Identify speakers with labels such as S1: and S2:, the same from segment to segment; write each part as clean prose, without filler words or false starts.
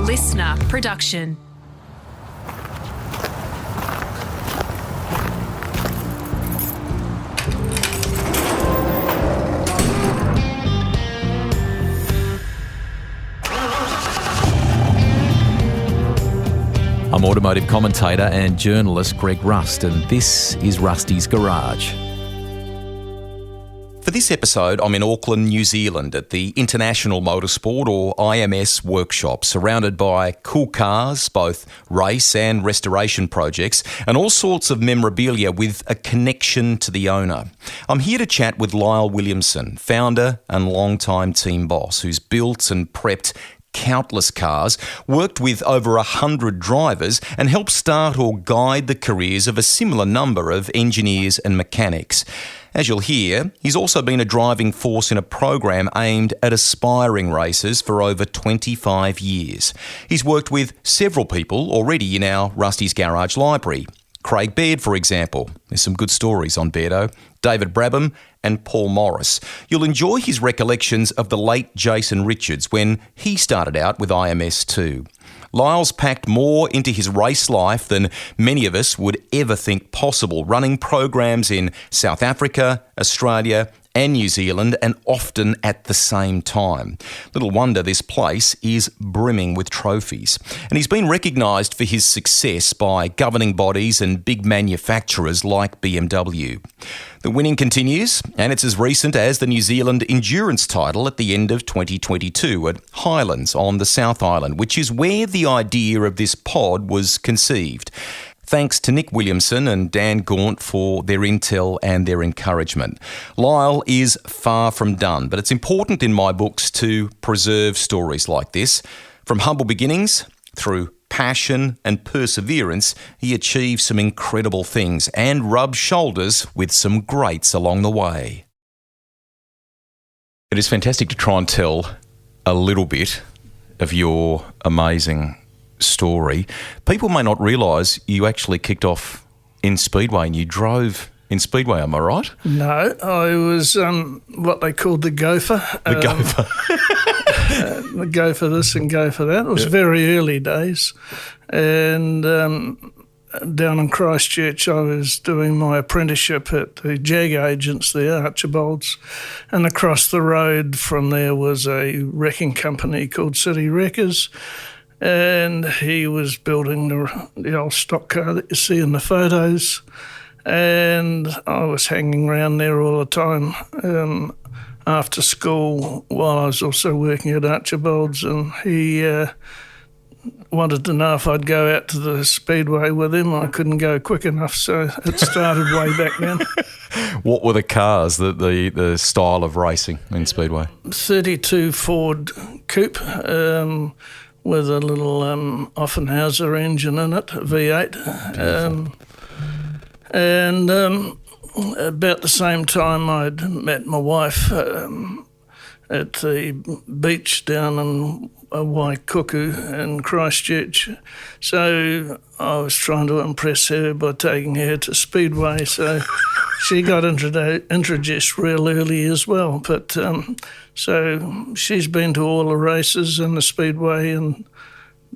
S1: listener production.
S2: I'm automotive commentator and journalist Greg Rust, and this is Rusty's Garage. For this episode, I'm in Auckland, New Zealand at the International Motorsport or IMS workshop, surrounded by cool cars, both race and restoration projects, and all sorts of memorabilia with a connection to the owner. I'm here to chat with Lyall Williamson, founder and longtime team boss, who's built and prepped countless cars, worked with over 100 drivers, and helped start or guide the careers of a similar number of engineers and mechanics. As you'll hear, he's also been a driving force in a program aimed at aspiring racers for over 25 years. He's worked with several people already in our Rusty's Garage library. Craig Baird, for example. There's some good stories on Beardo. David Brabham and Paul Morris. You'll enjoy his recollections of the late Jason Richards when he started out with IMS too. Lyall's packed more into his race life than many of us would ever think possible, running programs in South Africa, Australia and New Zealand, and often at the same time. Little wonder this place is brimming with trophies. And he's been recognised for his success by governing bodies and big manufacturers like BMW. The winning continues, and it's as recent as the New Zealand Endurance title at the end of 2022 at Highlands on the South Island, which is where the idea of this pod was conceived. Thanks to Nick Williamson and Dan Gaunt for their intel and their encouragement. Lyall is far from done, but it's important in my books to preserve stories like this. From humble beginnings, through passion and perseverance, he achieved some incredible things and rubbed shoulders with some greats along the way. It is fantastic to try and tell a little bit of your amazing story. People may not realise you actually kicked off in Speedway and you drove in Speedway, am I right?
S3: No, I was what they called the gopher.
S2: The gopher.
S3: The go for this and go for that. It was very early days. And down in Christchurch, I was doing my apprenticeship at the Jag agents there, Archibald's. And across the road from there was a wrecking company called City Wreckers. And he was building the old stock car that you see in the photos. And I was hanging around there all the time after school while I was also working at Archibald's. And he wanted to know if I'd go out to the Speedway with him. I couldn't go quick enough, so it started way back then.
S2: What were the cars, the style of racing in Speedway? 32
S3: Ford Coupe. With a little Offenhauser engine in it, V8. And about the same time I'd met my wife at the beach down in Waikuku in Christchurch. So I was trying to impress her by taking her to Speedway. So she got introduced real early as well. But so she's been to all the races and the Speedway and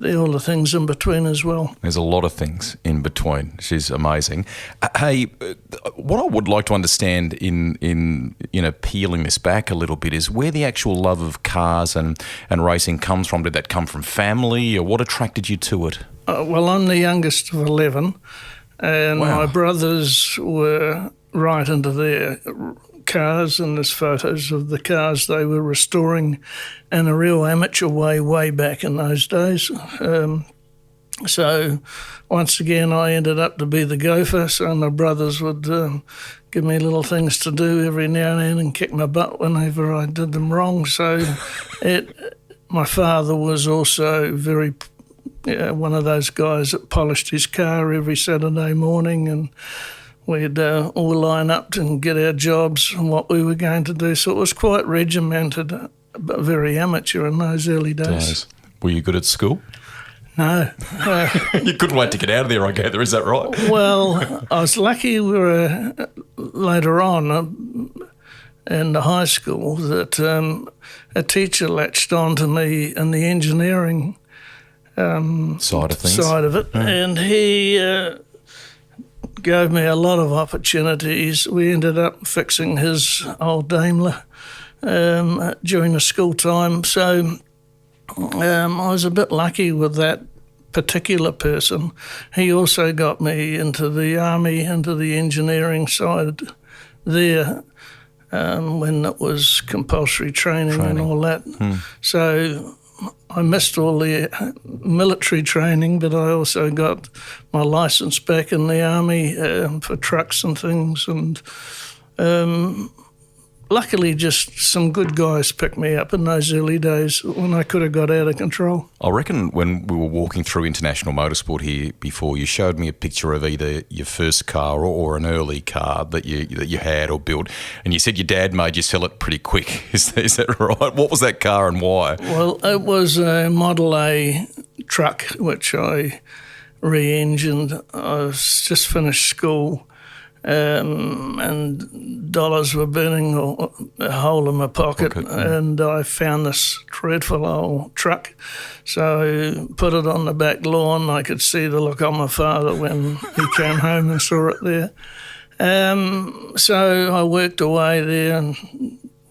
S3: all the things in between as well.
S2: There's a lot of things in between. She's amazing. Hey, what I would like to understand in peeling this back a little bit is where the actual love of cars and racing comes from. Did that come from family, or what attracted you to it?
S3: Well, I'm the youngest of 11, and
S2: wow.
S3: My brothers were right into their cars, and there's photos of the cars they were restoring in a real amateur way back in those days. So once again, I ended up to be the gopher, so my brothers would give me little things to do every now and then and kick my butt whenever I did them wrong. So my father was also very one of those guys that polished his car every Saturday morning, and we'd all line up and get our jobs and what we were going to do. So it was quite regimented, but very amateur in those early days.
S2: Were you good at school?
S3: No.
S2: You couldn't wait to get out of there, I gather. Is that right?
S3: Well, I was lucky later on in the high school that a teacher latched on to me in the engineering
S2: side of things.
S3: Side of it, and he gave me a lot of opportunities. We ended up fixing his old Daimler during the school time, so I was a bit lucky with that particular person. He also got me into the army, into the engineering side there, when it was compulsory training and all that. So I missed all the military training, but I also got my licence back in the army for trucks and things, and luckily just some good guys picked me up in those early days when I could have got out of control.
S2: I reckon when we were walking through International Motorsport here before, you showed me a picture of either your first car or an early car that you had or built, and you said your dad made you sell it pretty quick. Is that right? What was that car and why?
S3: Well, it was a Model A truck which I re-engined. I was just finished school, and dollars were burning a hole in my pocket, and I found this dreadful old truck. So I put it on the back lawn. I could see the look on my father when he came home and saw it there. So I worked away there and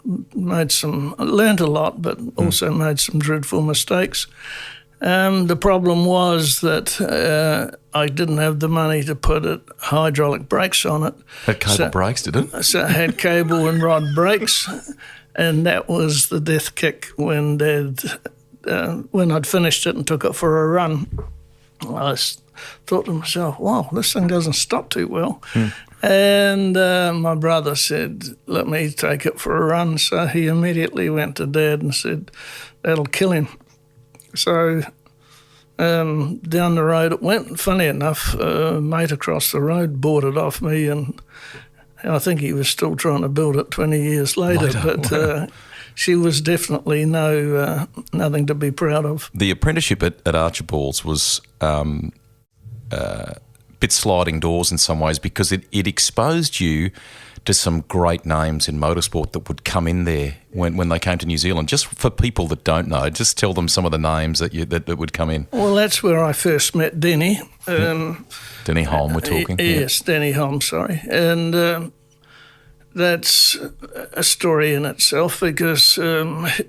S3: learned a lot, but also made some dreadful mistakes. The problem was that I didn't have the money to put hydraulic brakes on it.
S2: Had cable brakes, did it?
S3: So it had cable and rod brakes, and that was the death kick when when I'd finished it and took it for a run. I thought to myself, wow, this thing doesn't stop too well. And my brother said, let me take it for a run. So he immediately went to Dad and said, that'll kill him. So down the road it went. Funny enough, a mate across the road bought it off me, and I think he was still trying to build it 20 years later. But she was definitely nothing to be proud of.
S2: The apprenticeship at Archibald's was bit sliding doors in some ways, because it exposed you to some great names in motorsport that would come in there when they came to New Zealand. Just for people that don't know, just tell them some of the names that would come in.
S3: Well, that's where I first met Denny.
S2: Denny Hulme, we're talking.
S3: Yes, Denny Hulme, sorry. And that's a story in itself, because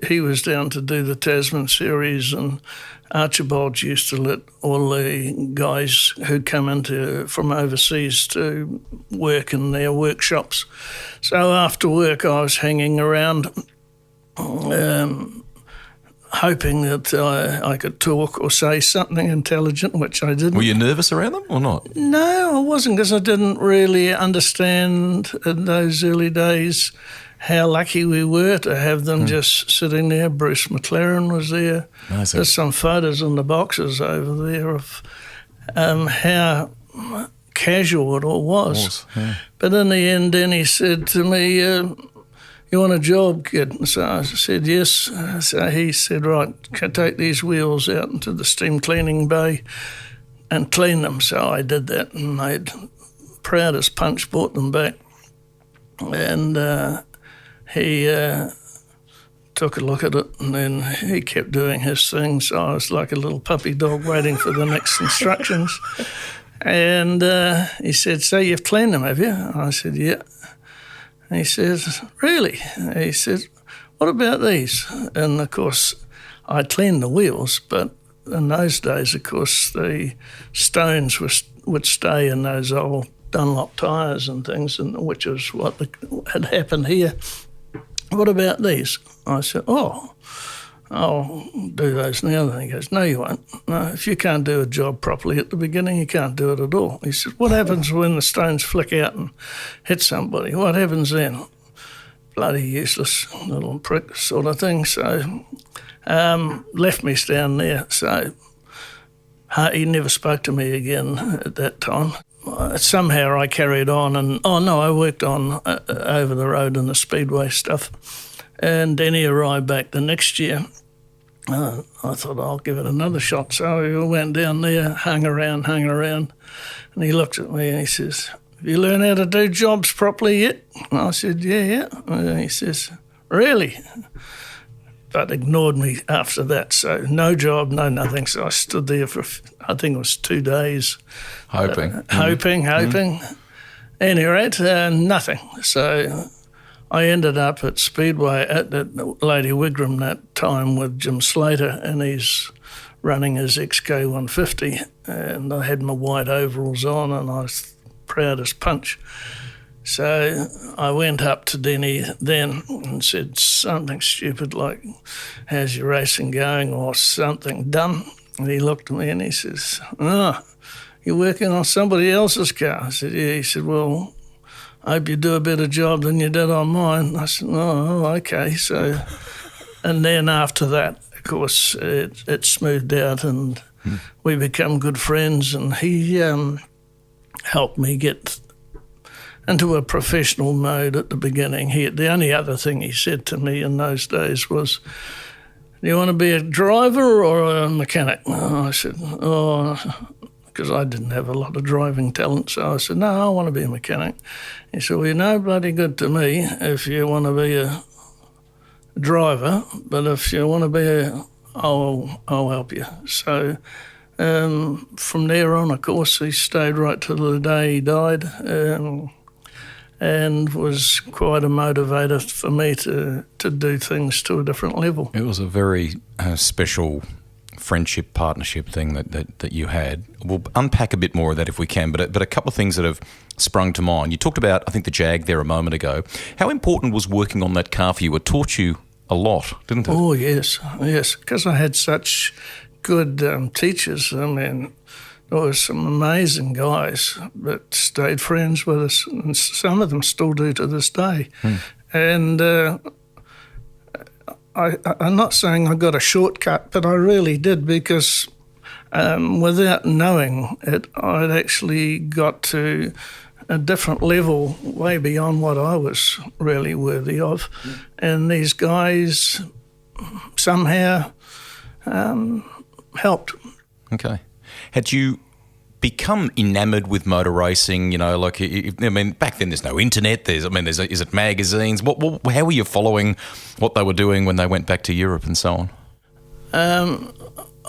S3: he was down to do the Tasman series, and Archibald used to let all the guys who'd come from overseas to work in their workshops. So after work I was hanging around hoping that I could talk or say something intelligent, which I didn't.
S2: Were you nervous around them or not?
S3: No, I wasn't, because I didn't really understand in those early days how lucky we were to have them just sitting there. Bruce McLaren was there.
S2: Nice.
S3: There's some photos in the boxes over there of how casual it all was.
S2: Yeah.
S3: But in the end, Denny said to me, you want a job, kid? And so I said, yes. So he said, right, take these wheels out into the steam cleaning bay and clean them. So I did that, and made proud as punch, brought them back. And he took a look at it, and then he kept doing his thing. So I was like a little puppy dog waiting for the next instructions. And he said, so you've cleaned them, have you? I said, yeah. And he says, really? He says, what about these? And, of course, I cleaned the wheels, but in those days, of course, the stones would stay in those old Dunlop tyres and things, and which is what had happened here. What about these? I said, oh, I'll do those now. And he goes, no, you won't. No, if you can't do a job properly at the beginning, you can't do it at all. He said, what happens when the stones flick out and hit somebody? What happens then? Bloody useless little prick sort of thing. So left me down there. So he never spoke to me again at that time. Somehow I carried on, and I worked on over the road and the speedway stuff. And Denny arrived back the next year. I thought, I'll give it another shot. So we went down there, hung around, and he looked at me and he says, have you learned how to do jobs properly yet? And I said, yeah. And he says, really? but ignored me after that. So no job, no nothing. So I stood there for, I think it was 2 days.
S2: Hoping.
S3: Hoping. Any rate, nothing. So I ended up at Speedway at Lady Wigram that time with Jim Slater, and he's running his XK150, and I had my white overalls on and I was proud as punch. So I went up to Denny then and said something stupid like, how's your racing going, or something done? And he looked at me and he says, you're working on somebody else's car? I said, yeah. He said, well, I hope you do a better job than you did on mine. I said, oh, okay. So, and then after that, of course, it smoothed out and we become good friends, and he helped me get into a professional mode at the beginning. The only other thing he said to me in those days was, do you want to be a driver or a mechanic? I said, because I didn't have a lot of driving talent, so I said, no, I want to be a mechanic. He said, well, you're no bloody good to me if you want to be a driver, but if you want to be I'll help you. So from there on, of course, he stayed right till the day he died, and was quite a motivator for me to do things to a different level.
S2: It was a very special friendship, partnership thing that you had. We'll unpack a bit more of that if we can, but a couple of things that have sprung to mind. You talked about, I think, the Jag there a moment ago. How important was working on that car for you? It taught you a lot, didn't it?
S3: Oh, yes, because I had such good teachers. I mean, there were some amazing guys that stayed friends with us, and some of them still do to this day. And I'm not saying I got a shortcut, but I really did, because without knowing it, I'd actually got to a different level, way beyond what I was really worthy of. And these guys somehow helped.
S2: Okay. Had you become enamoured with motor racing? You know, like, I mean, back then there's no internet. Is it magazines? How were you following what they were doing when they went back to Europe and so on?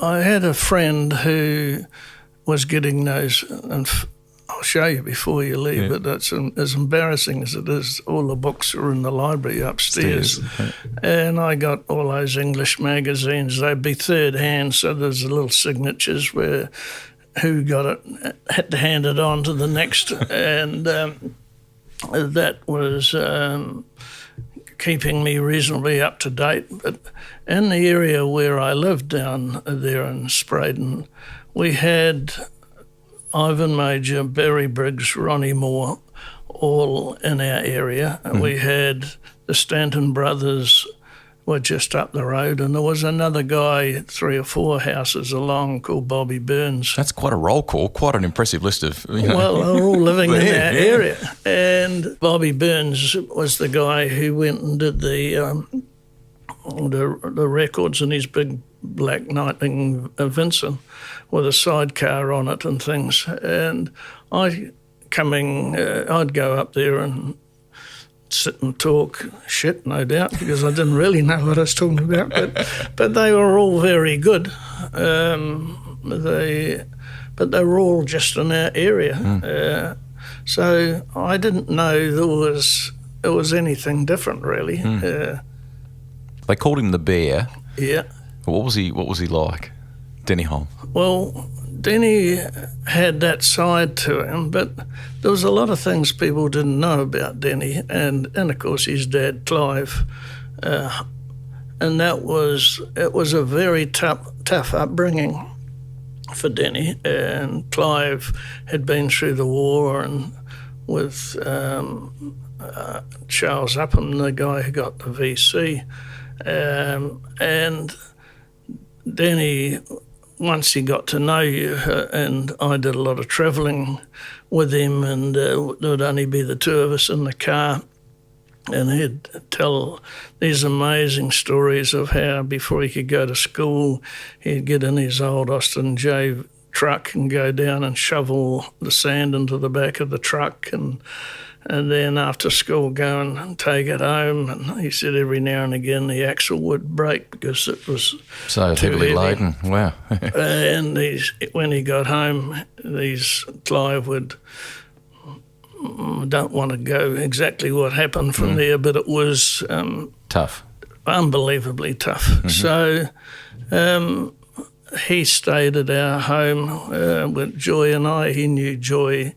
S3: I had a friend who was getting those, and I'll show you before you leave, but that's as embarrassing as it is. All the books are in the library upstairs. And I got all those English magazines. They'd be third hand, so there's little signatures where who got it had to hand it on to the next. And that was keeping me reasonably up to date. But in the area where I lived down there in Spraydon, we had Ivan Major, Barry Briggs, Ronnie Moore, all in our area. And we had the Stanton brothers were just up the road, and there was another guy 3 or 4 houses along called Bobby Burns.
S2: That's quite a roll call, quite an impressive list of...
S3: Well, they were all living in our area. And Bobby Burns was the guy who went and did the records in his big black Nightwing Vincent with a sidecar on it and things. And I'd go up there and sit and talk shit, no doubt, because I didn't really know what I was talking about. But they were all very good. But they were all just in our area. So I didn't know there was anything different, really.
S2: They called him the Bear.
S3: Yeah.
S2: What was he like, Denny Hulme?
S3: Well, Denny had that side to him, but there was a lot of things people didn't know about Denny, and of course his dad, Clive, and it was a very tough upbringing for Denny. And Clive had been through the war, and with Charles Upham, the guy who got the VC, and Denny, once he got to know you, and I did a lot of travelling with him, and there would only be the two of us in the car, and he'd tell these amazing stories of how before he could go to school, he'd get in his old Austin J truck and go down and shovel the sand into the back of the truck, and and then after school go and take it home. And he said every now and again the axle would break because it was
S2: so
S3: too
S2: heavily
S3: heavy.
S2: laden. Wow.
S3: And when he got home, Clive would, I don't want to go exactly what happened from there, but it was
S2: Tough.
S3: unbelievably tough. So he stayed at our home with Joy and I. He knew Joy.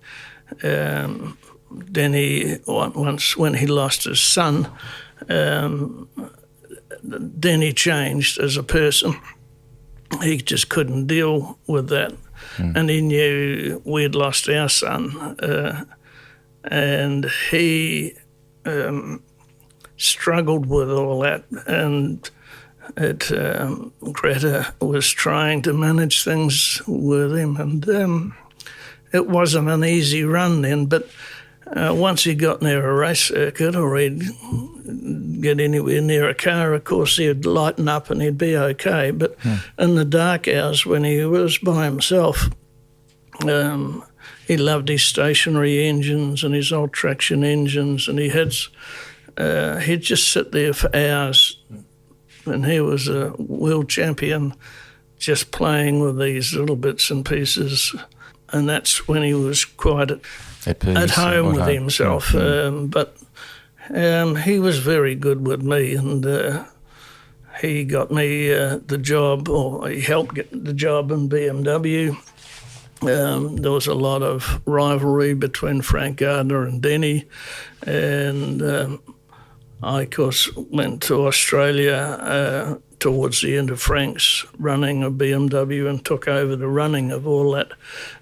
S3: Denny, once when he lost his son, Denny changed as a person. He just couldn't deal with that. And he knew we'd lost our son. And he struggled with all that. And Greta was trying to manage things with him. And it wasn't an easy run then, but once he got near a race circuit or he'd get anywhere near a car, of course he'd lighten up and he'd be okay. But in the dark hours when he was by himself, he loved his stationary engines and his old traction engines, and he'd just sit there for hours. And he was a world champion just playing with these little bits and pieces. And that's when he was quite at home with himself. But he was very good with me, and he got me the job, or he helped get the job in BMW. There was a lot of rivalry between Frank Gardner and Denny, and I, of course, went to Australia towards the end of Frank's running of BMW and took over the running of all that.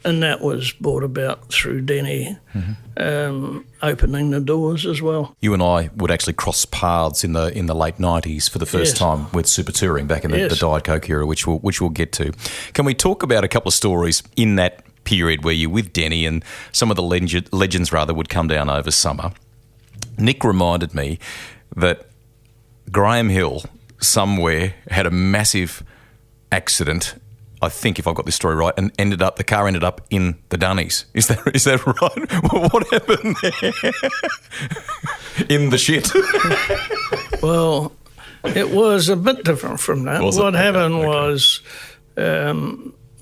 S3: And that was brought about through Denny opening the doors as well.
S2: You and I would actually cross paths in the late 90s for the first time with super touring back in the Diet Coke era, which we'll get to. Can we talk about a couple of stories in that period where you're with Denny and some of the legends would come down over summer? Nick reminded me that Graham Hill somewhere had a massive accident, I think, if I've got this story right, and the car ended up in the dunnies. Is that right? What happened there? In the shit?
S3: Well, it was a bit different from that. What happened was there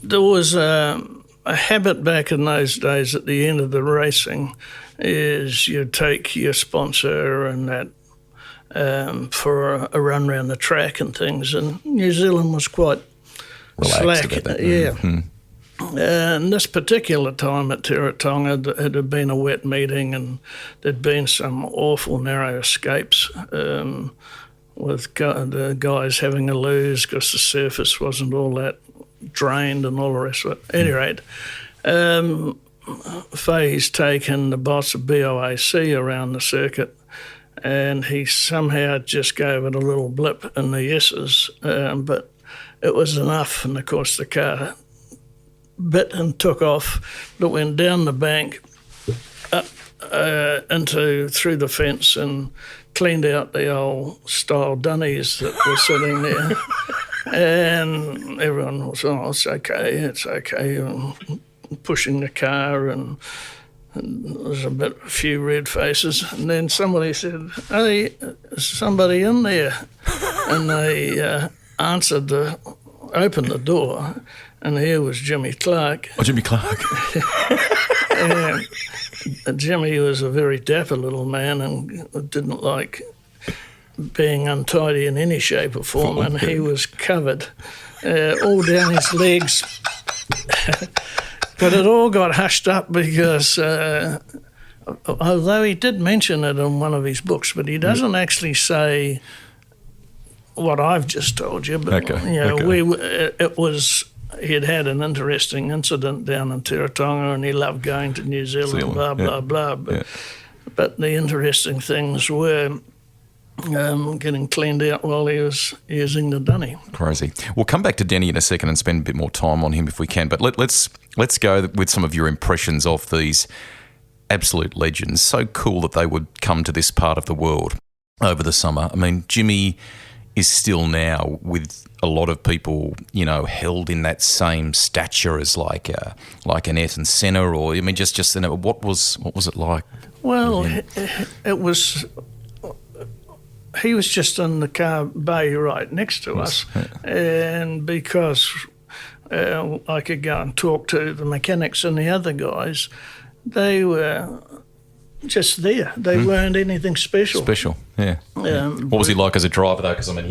S3: was a habit back in those days at the end of the racing is you take your sponsor and that for a run around the track and things, and New Zealand was quite
S2: relaxed
S3: slack.
S2: About that.
S3: Yeah. And this particular time at Teretonga, it had been a wet meeting and there'd been some awful narrow escapes with the guys having a lose because the surface wasn't all that drained and all the rest of it. At any rate, Faye's taken the boss of BOAC around the circuit, and he somehow just gave it a little blip in the S's, but it was enough, and of course the car bit and took off. It went down the bank, up through the fence, and cleaned out the old style dunnies that were sitting there. And everyone was, it's okay, and pushing the car, and there was a few red faces. And then somebody said, "Hey, is somebody in there?" And they opened the door, and here was Jimmy Clark.
S2: Oh, Jimmy Clark.
S3: And Jimmy was a very dapper little man and didn't like being untidy in any shape or form, and he was covered all down his legs. But it all got hushed up because, although he did mention it in one of his books, but he doesn't actually say what I've just told you. But it was, he'd had an interesting incident down in Teretonga, and he loved going to New Zealand, blah blah blah. But the interesting things were getting cleaned out while he was using the dunny.
S2: Crazy. We'll come back to Denny in a second and spend a bit more time on him if we can. But let's go with some of your impressions of these absolute legends. So cool that they would come to this part of the world over the summer. I mean, Jimmy is still now with a lot of people, held in that same stature as like an Ayrton Senna, or just what was it like?
S3: Well, it was. He was just in the car bay right next to us, and because I could go and talk to the mechanics and the other guys, they were just there. They weren't anything special.
S2: Special, yeah. What was he like as a driver, though? Because, I mean,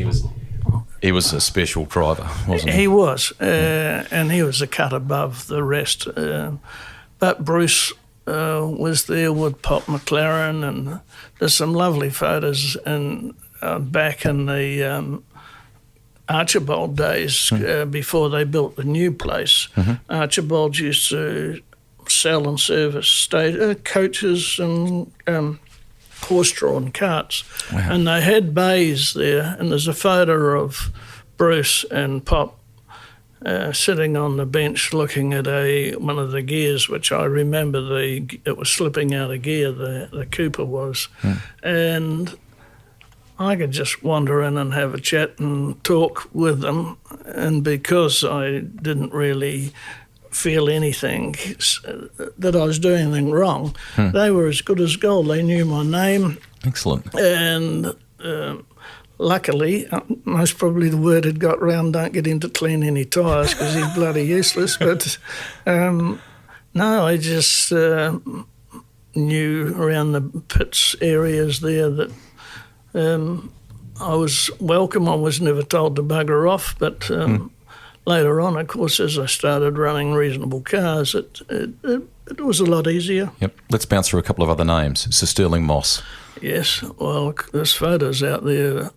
S2: he was a special driver, wasn't he?
S3: He was, and he was a cut above the rest. But Bruce was there with Pop McLaren, and there's some lovely photos back in the Archibald days before they built the new place. Archibald used to sell and service coaches and horse-drawn carts.
S2: Wow.
S3: And they had bays there, and there's a photo of Bruce and Pop sitting on the bench looking at one of the gears, which I remember it was slipping out of gear, the Cooper was. And I could just wander in and have a chat and talk with them, and because I didn't really feel anything that I was doing anything wrong, they were as good as gold. They knew my name.
S2: Excellent.
S3: And luckily, most probably the word had got round, don't get him to clean any tyres because he's bloody useless. But no, I just knew around the pits areas there that I was welcome. I was never told to bugger off, but later on, of course, as I started running reasonable cars, it was a lot easier.
S2: Yep. Let's bounce through a couple of other names. Sir Sterling Moss.
S3: Yes, well, there's photos out there.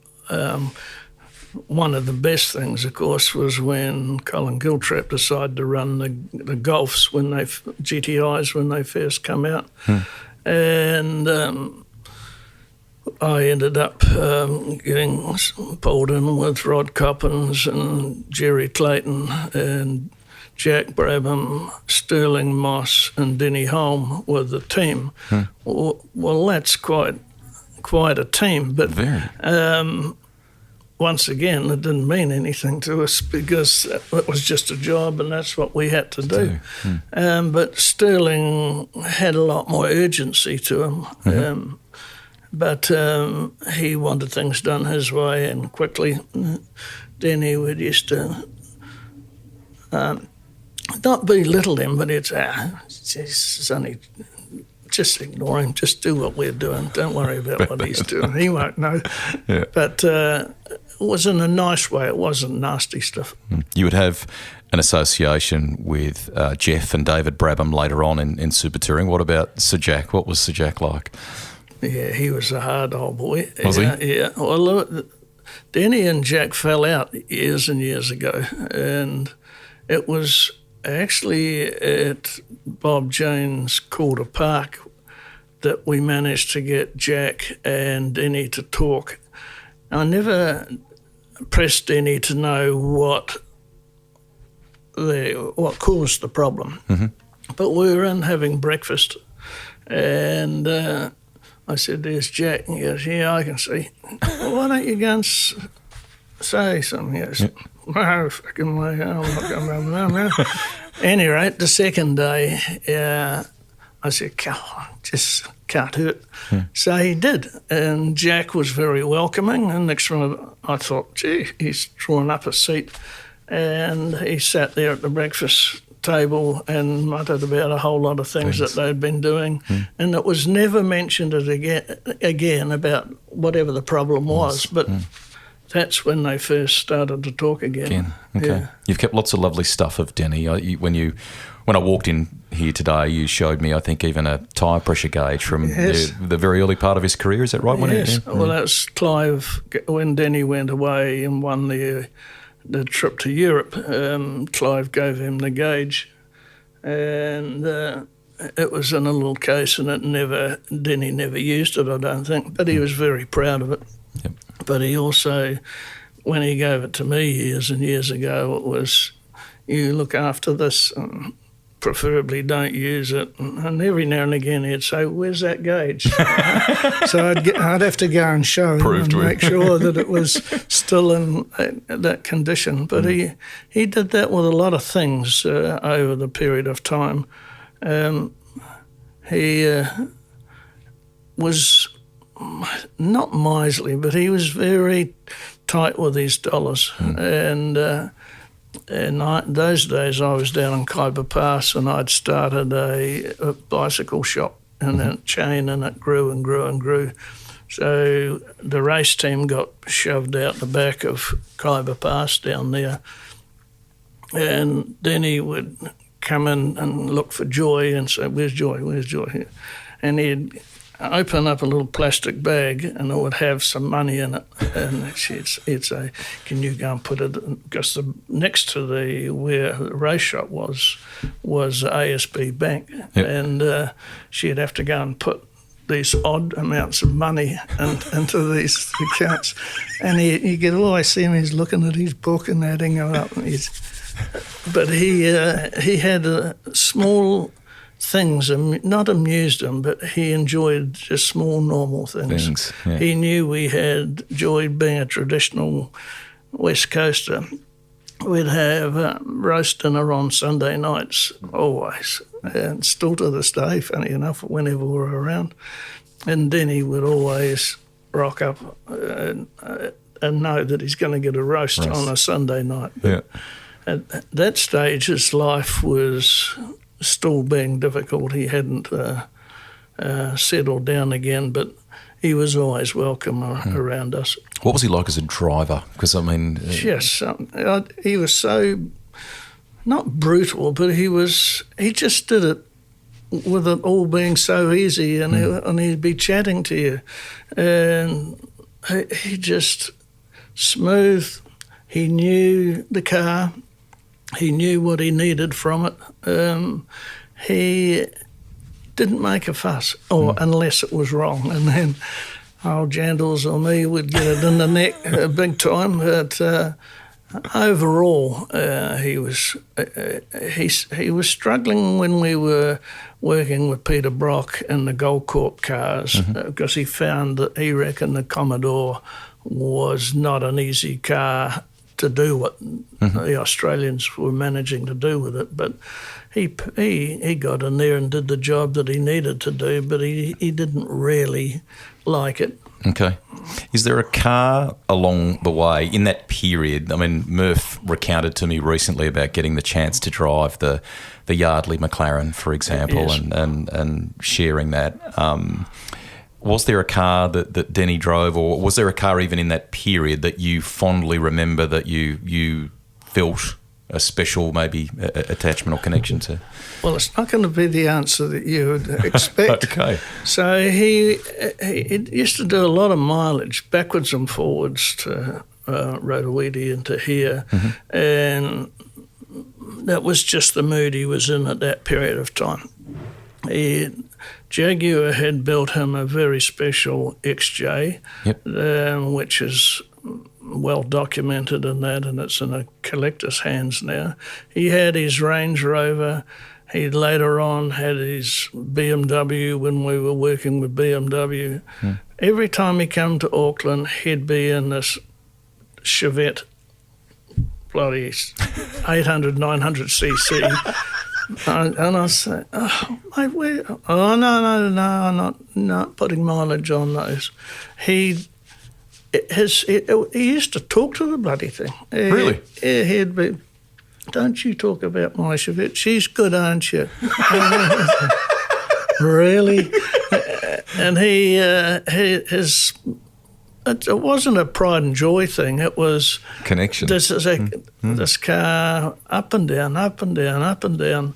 S3: One of the best things, of course, was when Colin Giltrap decided to run the Golfs GTIs when they first come out. And I ended up getting pulled in with Rod Coppins and Jerry Clayton and Jack Brabham, Sterling Moss and Denny Hulme with the team. Well, that's quite a team, but once again, it didn't mean anything to us because it was just a job and that's what we had to do. But Sterling had a lot more urgency to him. But he wanted things done his way and quickly. Denny would used to not belittle him, but it's only just ignore him, just do what we're doing. Don't worry about what he's doing. He won't know. But it was in a nice way. It wasn't nasty stuff.
S2: You would have an association with Jeff and David Brabham later on in super touring. What about Sir Jack? What was Sir Jack like?
S3: Yeah, he was a hard old boy.
S2: Was he?
S3: Yeah. Well, Denny and Jack fell out years and years ago, and it was actually at Bob Jane's Calder Park that we managed to get Jack and Denny to talk. I never pressed Denny to know what caused the problem, but we were in having breakfast, and I said, "There's Jack." And he goes, "Yeah, I can see." "Well, why don't you go and say something?" He goes, "No, fucking way, I'm not going to no. Any rate, the second day, I said, "Come on, just can't hurt." So he did, and Jack was very welcoming. And next one, I thought, gee, he's drawn up a seat, and he sat there at the breakfast table and muttered about a whole lot of things that they'd been doing, and it was never mentioned again about whatever the problem was, but that's when they first started to talk again.
S2: Okay.
S3: Yeah.
S2: You've kept lots of lovely stuff of Denny. When I walked in here today, you showed me, I think, even a tyre pressure gauge from the very early part of his career. Is that right?
S3: Yes. Well, that's Clive, when Denny went away and won the trip to Europe. Clive gave him the gauge, and it was in a little case, and Denny never used it, I don't think, but he was very proud of it.
S2: Yep.
S3: But he also, when he gave it to me years and years ago, it was, you look after this, and preferably don't use it. And every now and again he'd say, "Where's that gauge?" So I'd have to go and show him and make sure that it was still in that condition. But he did that with a lot of things over the period of time. was not miserly, but he was very tight with his dollars. And those days I was down in Khyber Pass, and I'd started a bicycle shop and a chain, and it grew and grew and grew. So the race team got shoved out the back of Khyber Pass down there, and then he would come in and look for Joy and say, "Where's Joy? Where's Joy?" And he'd open up a little plastic bag, and it would have some money in it, and he'd say, "Can you go and put it in?" Because next to where the race shop was ASB Bank, and she'd have to go and put these odd amounts of money into these accounts, and you could always see him. He's looking at his book and adding it up, but he had small things, not amused him, but he enjoyed just small, normal things.
S2: Yeah.
S3: He knew we had enjoyed being a traditional West Coaster. We'd have roast dinner on Sunday nights, always, and still to this day, funny enough, whenever we were around. And Denny would always rock up and know that he's going to get a roast on a Sunday night.
S2: Yeah.
S3: At that stage, his life was still being difficult. He hadn't settled down again, but he was always welcome around us.
S2: What was he like as a driver? Because, I mean...
S3: Yes, he was so, not brutal, but he just did it with it all being so easy, and he'd be chatting to you. And he just smooth. He knew the car. He knew what he needed from it. He didn't make a fuss, unless it was wrong, and then old Jandals or me would get it in the neck big time. But overall, he was struggling when we were working with Peter Brock in the Goldcorp cars, because he found that he reckoned the Commodore was not an easy car to do what the Australians were managing to do with it. But he got in there and did the job that he needed to do, but he didn't really like it.
S2: Okay. Is there a car along the way in that period? I mean, Murph recounted to me recently about getting the chance to drive the Yardley McLaren, for example,
S3: yes.
S2: and sharing that. Was there a car that Denny drove, or was there a car even in that period that you fondly remember that you felt a special maybe attachment or connection to?
S3: Well, it's not going to be the answer that you would expect.
S2: Okay.
S3: So he used to do a lot of mileage backwards and forwards to Rotowedi and to here, and that was just the mood he was in at that period of time. Jaguar had built him a very special XJ, which is well documented in that, and it's in a collector's hands now. He had his Range Rover. He later on had his BMW when we were working with BMW. Every time he came to Auckland, he'd be in this Chevette, bloody 800, 900cc. And I say, "Oh, mate, where? Oh, no, I'm not putting mileage on those." He used to talk to the bloody thing.
S2: Really?
S3: He'd be, "Don't you talk about my Chevette? She's good, aren't you?" Really? And it wasn't a pride and joy thing. It was
S2: connection.
S3: This car up and down, up and down, up and down.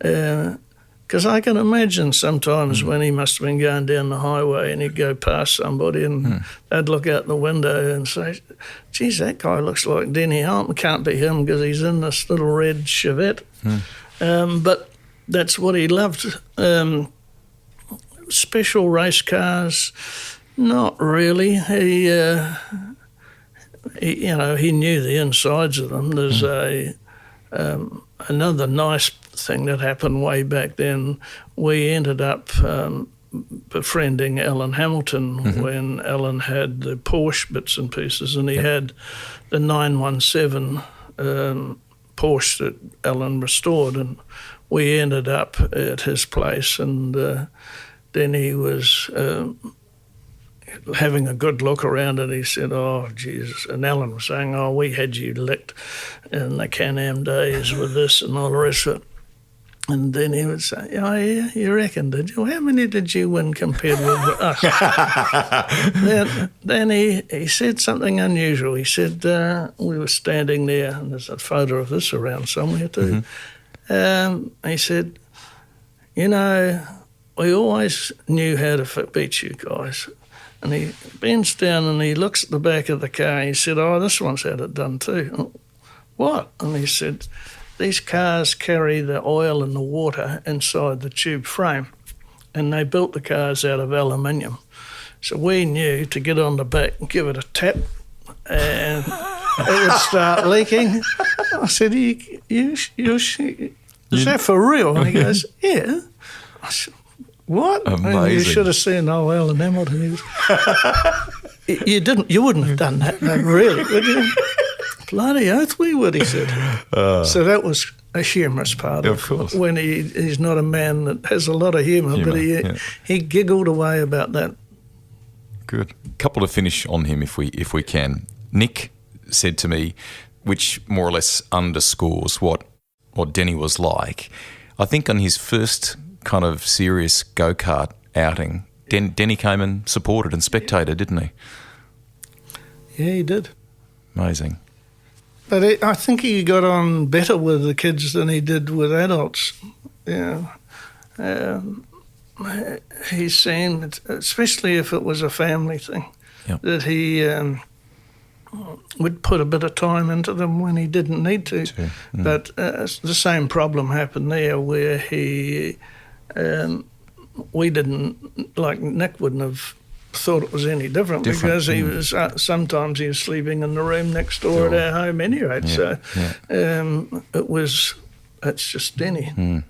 S3: Because I can imagine sometimes when he must have been going down the highway and he'd go past somebody and they'd look out the window and say, "Geez, that guy looks like Denny Hulme. Can't be him because he's in this little red Chevette." But that's what he loved. Special race cars, not really. He knew the insides of them. There's another nice thing that happened way back then. We ended up befriending Alan Hamilton when Alan had the Porsche bits and pieces, and he had the 917 Porsche that Alan restored, and we ended up at his place, and Denny was having a good look around and he said, "Oh, Jesus." And Alan was saying, "Oh, we had you licked in the Can-Am days with this and all the rest of it." And then he would say, "Oh, yeah, you reckon, did you? How many did you win compared with us?" then he said something unusual. He said, we were standing there, and there's a photo of this around somewhere too. He said, "You know, we always knew how to beat you guys." And he bends down and he looks at the back of the car and he said, "Oh, this one's had it done too." "Oh, what?" And he said, "These cars carry the oil and the water inside the tube frame, and they built the cars out of aluminium. So we knew to get on the back and give it a tap, and it would start leaking." I said, is that for real?" And he goes, "Yeah." I said, "What?"
S2: Amazing.
S3: And you should have seen old Alan Hamilton. He was, you wouldn't have done that, no, really, would you? "Bloody oath we would," he said. So that was a humorous part of
S2: course.
S3: When he's not a man that has a lot of humour, but he giggled away about that.
S2: Good. Couple to finish on him if we can. Nick said to me, which more or less underscores what Denny was like. I think on his first kind of serious go-kart outing, Denny came and supported and spectated, didn't he?
S3: Yeah, he did.
S2: Amazing.
S3: But I think he got on better with the kids than he did with adults. He seemed, especially if it was a family thing, that he would put a bit of time into them when he didn't need to. But the same problem happened there where we didn't, like Nick wouldn't have thought it was any different. Because he was sometimes he was sleeping in the room next door at our home anyway. It's just Denny.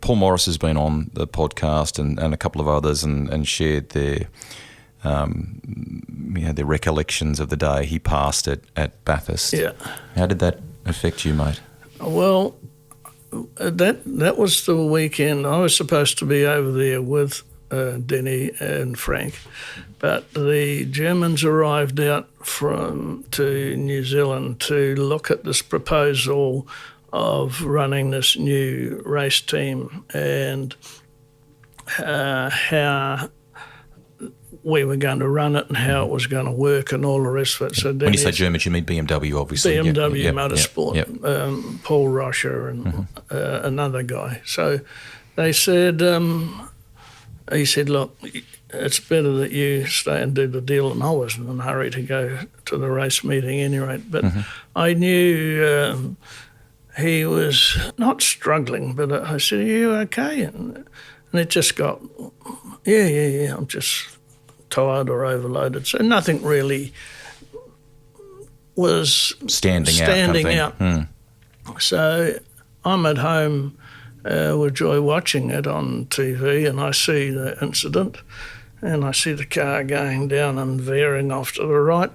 S2: Paul Morris has been on the podcast and a couple of others and shared their their recollections of the day he passed at Bathurst.
S3: Yeah.
S2: How did that affect you, mate?
S3: Well, that was the weekend. I was supposed to be over there with Denny and Frank, but the Germans arrived out to New Zealand to look at this proposal of running this new race team and how we were going to run it and how it was going to work and all the rest of it. So
S2: when you say Germans, you mean BMW, obviously.
S3: BMW Motorsport, Paul Rocher and another guy. So they said, he said, "Look, it's better that you stay and do the deal." And I wasn't in a hurry to go to the race meeting anyway. But I knew he was not struggling, but I said, "Are you okay?" And it just got, yeah, I'm just tired or overloaded. So nothing really was standing out. So I'm at home with Joy watching it on TV, and I see the incident, and I see the car going down and veering off to the right.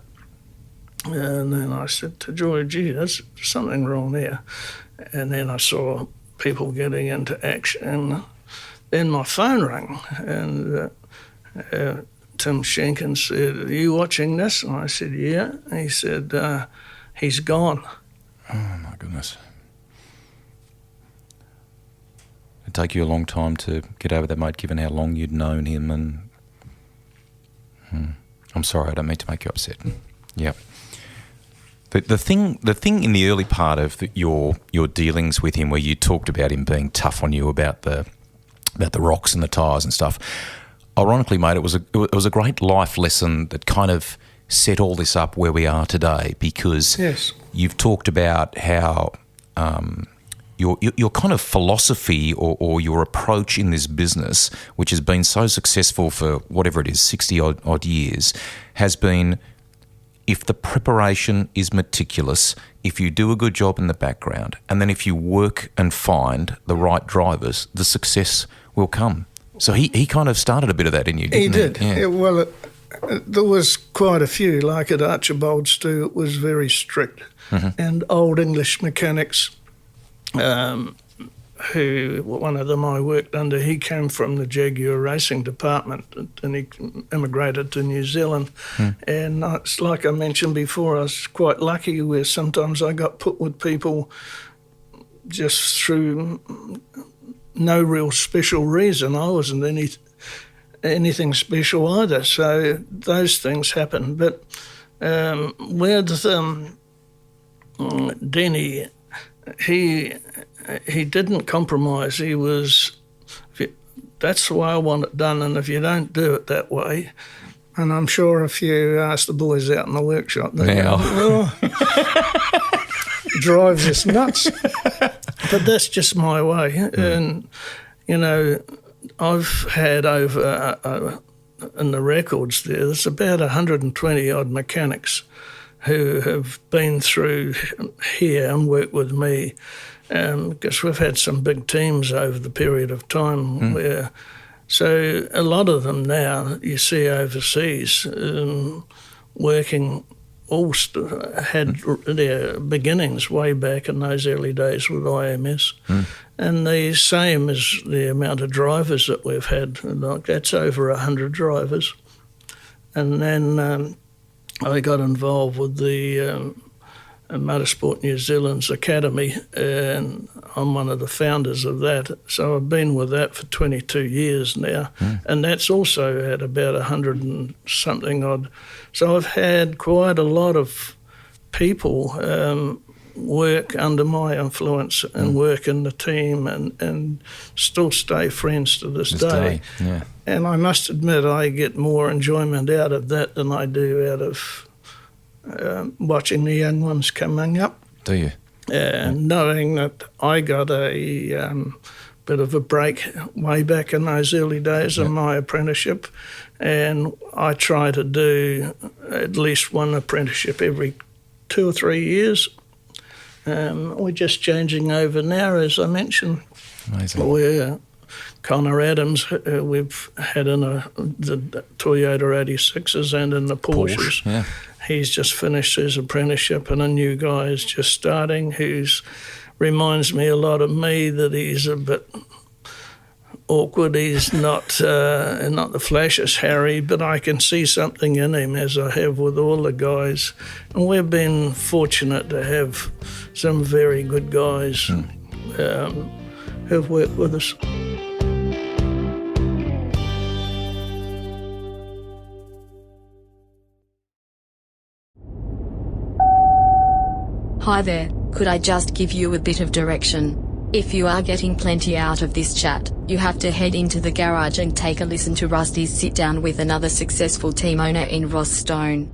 S3: And then I said to Joy, "Gee, there's something wrong there." And then I saw people getting into action. And then my phone rang, and Tim Schenken said, "Are you watching this?" And I said, "Yeah." And he said, "He's gone."
S2: Oh, my goodness. It'd take you a long time to get over that, mate, given how long you'd known him. And I'm sorry, I don't mean to make you upset. Yeah. The thing in the early part of your dealings with him, where you talked about him being tough on you about the rocks and the tyres and stuff, ironically, mate, it was a great life lesson that kind of set all this up where we are today, because you've talked about how your kind of philosophy or your approach in this business, which has been so successful for whatever it is, 60 odd years, has been, if the preparation is meticulous, if you do a good job in the background, and then if you work and find the right drivers, the success will come. So he kind of started a bit of that in you, didn't he?
S3: He did. Yeah, well, there was quite a few. Like at Archibald's too, it was very strict. And Old English mechanics who, one of them I worked under, he came from the Jaguar racing department and he immigrated to New Zealand. And it's like I mentioned before, I was quite lucky where sometimes I got put with people just through no real special reason. I wasn't anything special either, so those things happen. But with Denny, he didn't compromise. He was, that's the way I want it done, and if you don't do it that way, and I'm sure if you ask the boys out in the workshop, they go, oh, drives us nuts. But that's just my way. And, you know, I've had over, in the records there's about 120 odd mechanics who have been through here and worked with me, because we've had some big teams over the period of time where, so a lot of them now you see overseas working, all had their beginnings way back in those early days with IMS. And the same as the amount of drivers that we've had, like that's over 100 drivers. And then I got involved with the Motorsport New Zealand's Academy, and I'm one of the founders of that. So I've been with that for 22 years now, and that's also at about 100 and something odd. So I've had quite a lot of people work under my influence and work in the team and still stay friends to this day.
S2: Yeah.
S3: And I must admit I get more enjoyment out of that than I do out of watching the young ones coming up.
S2: Do you?
S3: And knowing that I got a bit of a break way back in those early days of my apprenticeship, and I try to do at least one apprenticeship every 2 or 3 years. We're just changing over now, as I mentioned.
S2: Amazing.
S3: We're Connor Adams, we've had in the Toyota 86s and in the Porsches.
S2: Yeah.
S3: He's just finished his apprenticeship, and a new guy is just starting who's reminds me a lot of me, that he's a bit awkward. He's not the flashiest Harry, but I can see something in him, as I have with all the guys. And we've been fortunate to have some very good guys who've worked with us.
S1: Hi there, could I just give you a bit of direction? If you are getting plenty out of this chat, you have to head into the garage and take a listen to Rusty's sit down with another successful team owner in Ross Stone.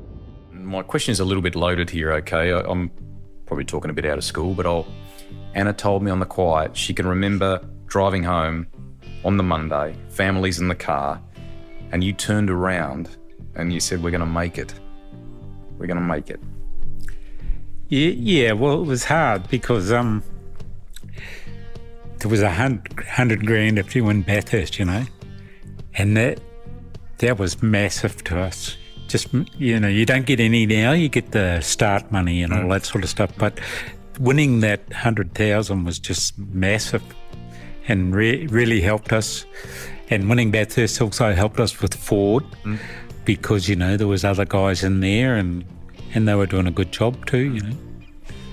S2: My question is a little bit loaded here, okay? I'm probably talking a bit out of school, but Anna told me on the quiet she can remember driving home on the Monday, families in the car, and you turned around and you said, we're going to make it. We're going to make it.
S4: Yeah, well, it was hard because there was 100 grand if you win Bathurst, you know, and that was massive to us. Just, you know, you don't get any now, you get the start money and all that sort of stuff, but winning that 100,000 was just massive and really helped us. And winning Bathurst also helped us with Ford because, you know, there was other guys in there and they were doing a good job too, you know.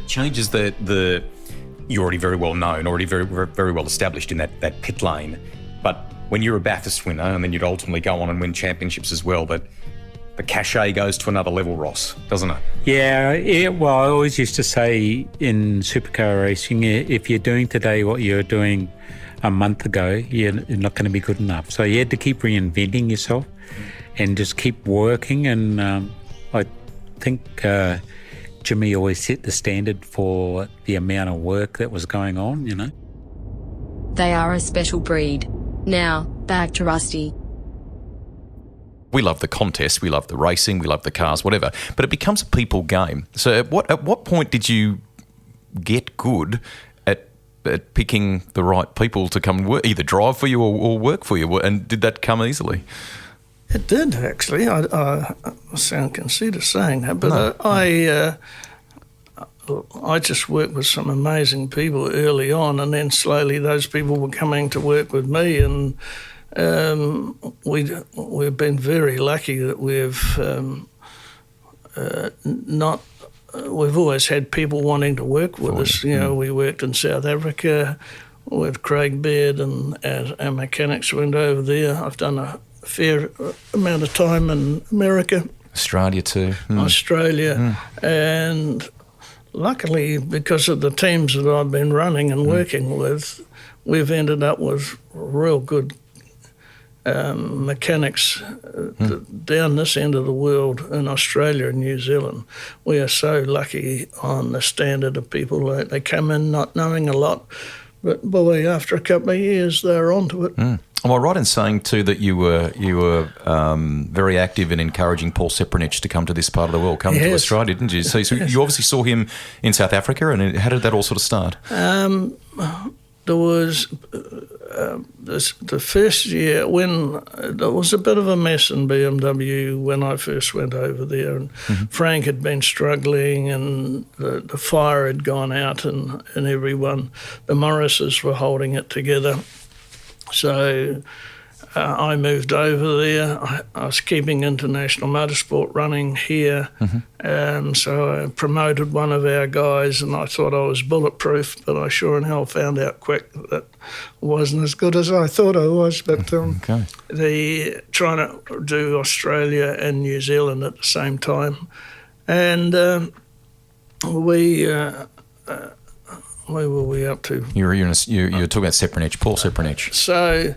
S2: Changes you're already very well known, already very, very well established in that pit lane. But when you're a Bathurst winner and then you'd ultimately go on and win championships as well, but the cachet goes to another level, Ross, doesn't it?
S4: Yeah, well, I always used to say in supercar racing, if you're doing today what you were doing a month ago, you're not going to be good enough. So you had to keep reinventing yourself and just keep working. And I think Jimmy always set the standard for the amount of work that was going on, you know.
S1: They are a special breed. Now, back to Rusty.
S2: We love the contest, we love the racing, we love the cars, whatever, but it becomes a people game. So at what point did you get good at picking the right people to come and work, either drive for you or work for you, and did that come easily?
S3: It did, actually. I sound conceited saying that, but no. I just worked with some amazing people early on, and then slowly those people were coming to work with me, and we've been very lucky that we've always had people wanting to work with us. We worked in South Africa with Craig Baird, and our mechanics went over there. I've done a fair amount of time in America.
S2: Australia too.
S3: Australia. And luckily, because of the teams that I've been running and working with, we've ended up with real good mechanics down this end of the world in Australia and New Zealand. We are so lucky on the standard of people. They come in not knowing a lot, but boy, after a couple of years, they're onto it.
S2: Am I right in saying too that you were very active in encouraging Paul Sepranich to come to this part of the world, come to Australia, didn't you? So you obviously saw him in South Africa, and how did that all sort of start?
S3: There was the first year when there was a bit of a mess in BMW when I first went over there, and Frank had been struggling, and the fire had gone out, and everyone, the Morrises were holding it together. So I moved over there. I was keeping international motorsport running here, so I promoted one of our guys, and I thought I was bulletproof, but I sure in hell found out quick that I wasn't as good as I thought I was. But trying to do Australia and New Zealand at the same time, and where were we up to? You were
S2: talking about Sepranich, Paul Sepranich.
S3: So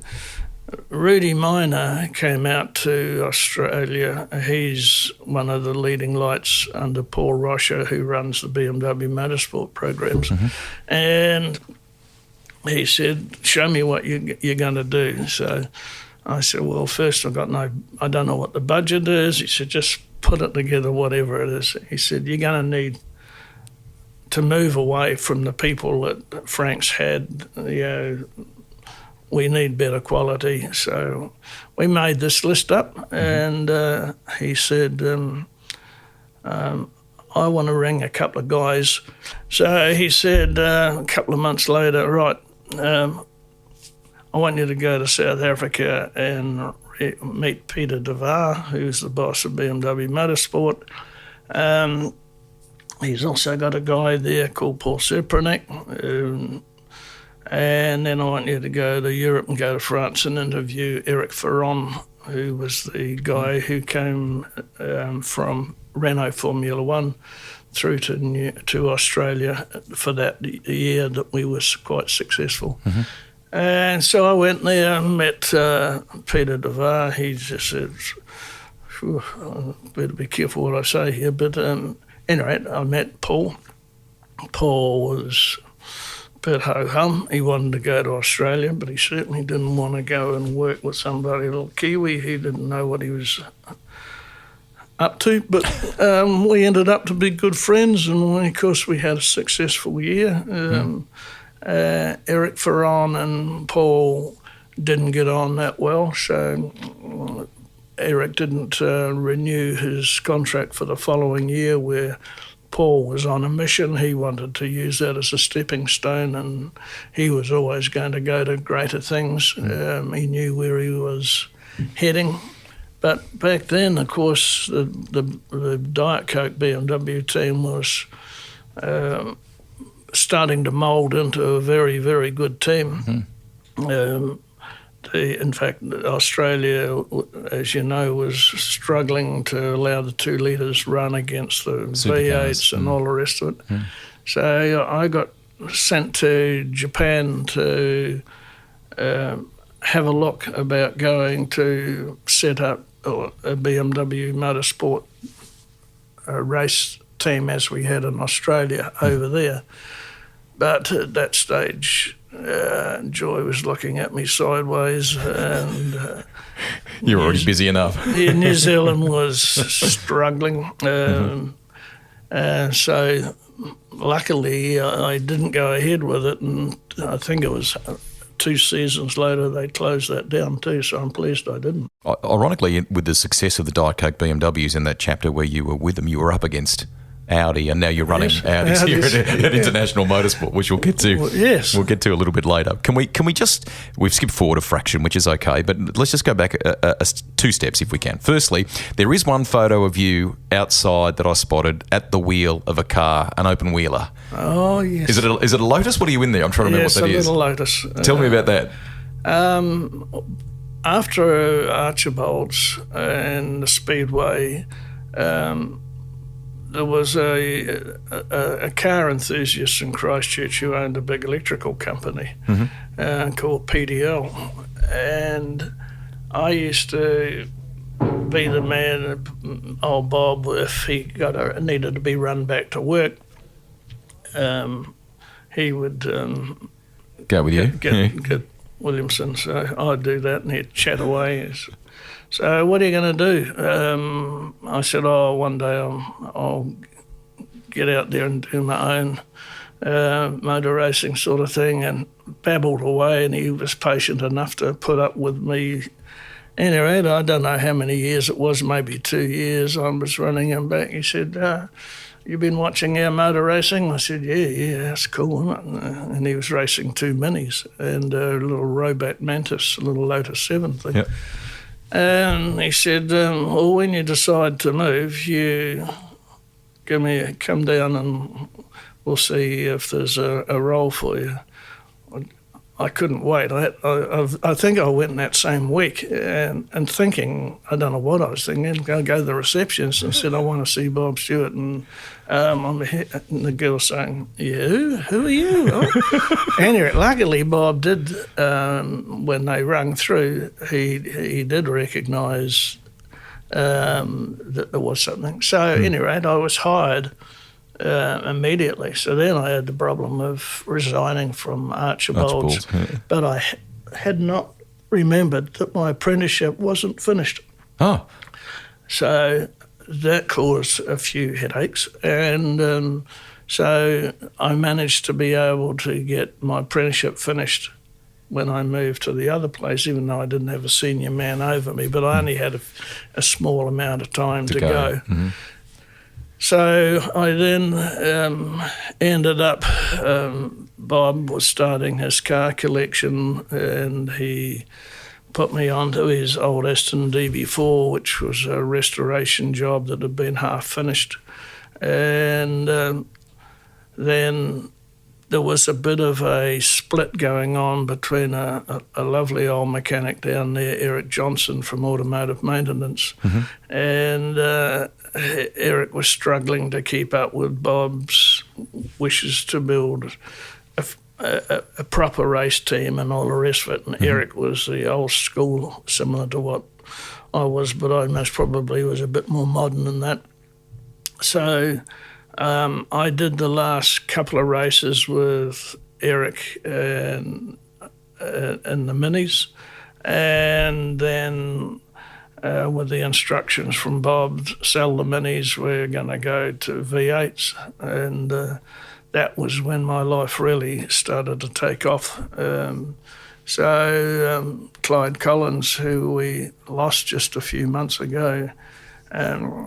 S3: Rudy Minor came out to Australia. He's one of the leading lights under Paul Rocher, who runs the BMW motorsport programs. And he said, show me what you're going to do. So I said, well, first I don't know what the budget is. He said, just put it together, whatever it is. He said, you're going to need to move away from the people that Frank's had. We need better quality. So we made this list up, and he said, I want to ring a couple of guys. So he said a couple of months later, right, I want you to go to South Africa and meet Peter de Waar, who's the boss of BMW Motorsport. He's also got a guy there called Paul Sepranich. And then I want you to go to Europe and go to France and interview Eric Ferron, who was the guy who came from Renault Formula One through to Australia for that year that we were quite successful. And so I went there and met Peter de Waar. He just said, better be careful what I say here, but anyway, I met Paul. Paul was a bit ho-hum. He wanted to go to Australia, but he certainly didn't want to go and work with somebody, a little Kiwi. He didn't know what he was up to. But we ended up to be good friends, and of course we had a successful year. Eric Ferron and Paul didn't get on that well, so Eric didn't renew his contract for the following year, where Paul was on a mission. He wanted to use that as a stepping stone, and he was always going to go to greater things. He knew where he was heading. But back then, of course, the Diet Coke BMW team was starting to mould into a very, very good team. In fact, Australia, as you know, was struggling to allow the 2 litres run against the V8s and all the rest of it. So I got sent to Japan to have a look about going to set up a BMW motorsport race team as we had in Australia over there. But at that stage, Joy was looking at me sideways, and
S2: you were already busy enough.
S3: New Zealand was struggling, so luckily I didn't go ahead with it, and I think it was 2 seasons later they closed that down too, so I'm pleased I didn't.
S2: Ironically, with the success of the Diet Coke BMWs in that chapter where you were with them, you were up against Audi, and now you're running Audis here at International Motorsport, which we'll get to.
S3: Well, yes,
S2: we'll get to a little bit later. Can we just? We've skipped forward a fraction, which is okay, but let's just go back 2 steps if we can. Firstly, there is one photo of you outside that I spotted at the wheel of a car, an open wheeler.
S3: Oh yes.
S2: Is it a Lotus? What are you in there? I'm trying to remember what that is.
S3: Yes, a little Lotus.
S2: Tell me about that.
S3: After Archibald's and the Speedway. There was a car enthusiast in Christchurch who owned a big electrical company called PDL, and I used to be the man, old Bob, if he needed to be run back to work, he would
S2: go with you,
S3: get Williamson. So I'd do that, and he'd chat away. So what are you going to do? I said, one day I'll get out there and do my own motor racing sort of thing, and babbled away, and he was patient enough to put up with me. Anyway, I don't know how many years it was, maybe 2 years. I was running him back. He said, "You been watching our motor racing?" I said, yeah, that's cool, isn't it? And he was racing 2 minis and a little Robat Mantis, a little Lotus 7 thing. Yep. And he said, well, when you decide to move, you come down and we'll see if there's a role for you. I couldn't wait. I think I went that same week and thinking, I don't know what I was thinking, go to the receptionist and said, I want to see Bob Stewart. And the girl saying, you? Who are you? Oh. Anyway, luckily Bob did, when they rung through, he did recognise that there was something. So anyway, I was hired immediately. So then I had the problem of resigning from Archibald's. But I had not remembered that my apprenticeship wasn't finished.
S2: Oh.
S3: So that caused a few headaches, and so I managed to be able to get my apprenticeship finished when I moved to the other place, even though I didn't have a senior man over me, but I only had a small amount of time to go. Mm-hmm. So I then ended up, Bob was starting his car collection, and he put me onto his old Aston DB4, which was a restoration job that had been half finished. And then there was a bit of a split going on between a lovely old mechanic down there, Eric Johnson from Automotive Maintenance, and Eric was struggling to keep up with Bob's wishes to build a proper race team and all the rest of it. And Eric was the old school, similar to what I was, but I most probably was a bit more modern than that. So I did the last couple of races with Eric and the minis, and then with the instructions from Bob, sell the minis, we're going to go to V8s. And that was when my life really started to take off. So Clyde Collins, who we lost just a few months ago,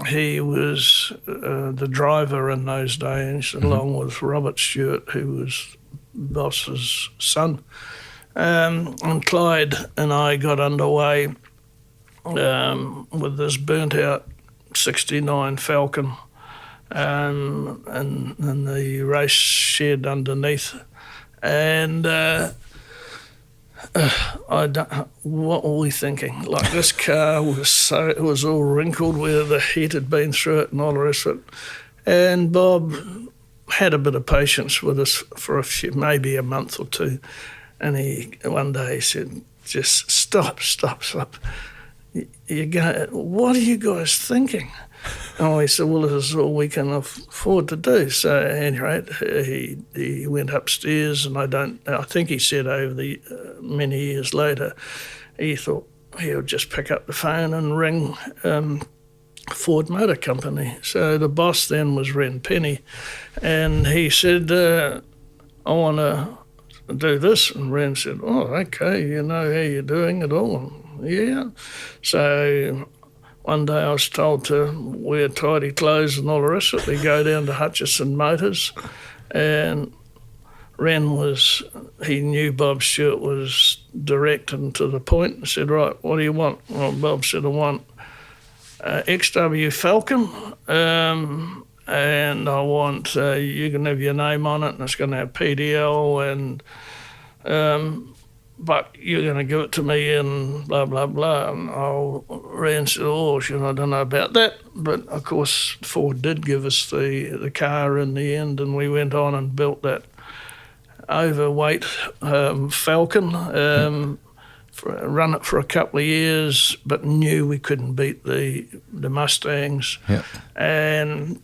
S3: he was the driver in those days, along with Robert Stewart, who was Boss's son. And Clyde and I got underway with this burnt-out 69 Falcon and the race shed underneath. And what were we thinking? Like, this car it was all wrinkled where the heat had been through it and all the rest of it. And Bob had a bit of patience with us for maybe a month or two. And one day he said, just stop. What are you guys thinking? And we said, well, this is all we can afford to do. So at any rate, he went upstairs, and I think he said over the many years later, he thought he would just pick up the phone and ring Ford Motor Company. So the boss then was Ren Penny, and he said, I want to do this. And Ren said, oh, okay, you know how you're doing it all? Yeah. So one day I was told to wear tidy clothes and all the rest of it. We go down to Hutchison Motors, and he knew Bob Stewart was direct and to the point, and said, right, what do you want? Well, Bob said, I want XW Falcon, and I want, you can have your name on it, and it's going to have PDL, and but you're going to give it to me in blah, blah, blah. And I ran and said, I don't know about that. But, of course, Ford did give us the car in the end, and we went on and built that overweight Falcon, run it for a couple of years, but knew we couldn't beat the Mustangs.
S2: Yeah.
S3: And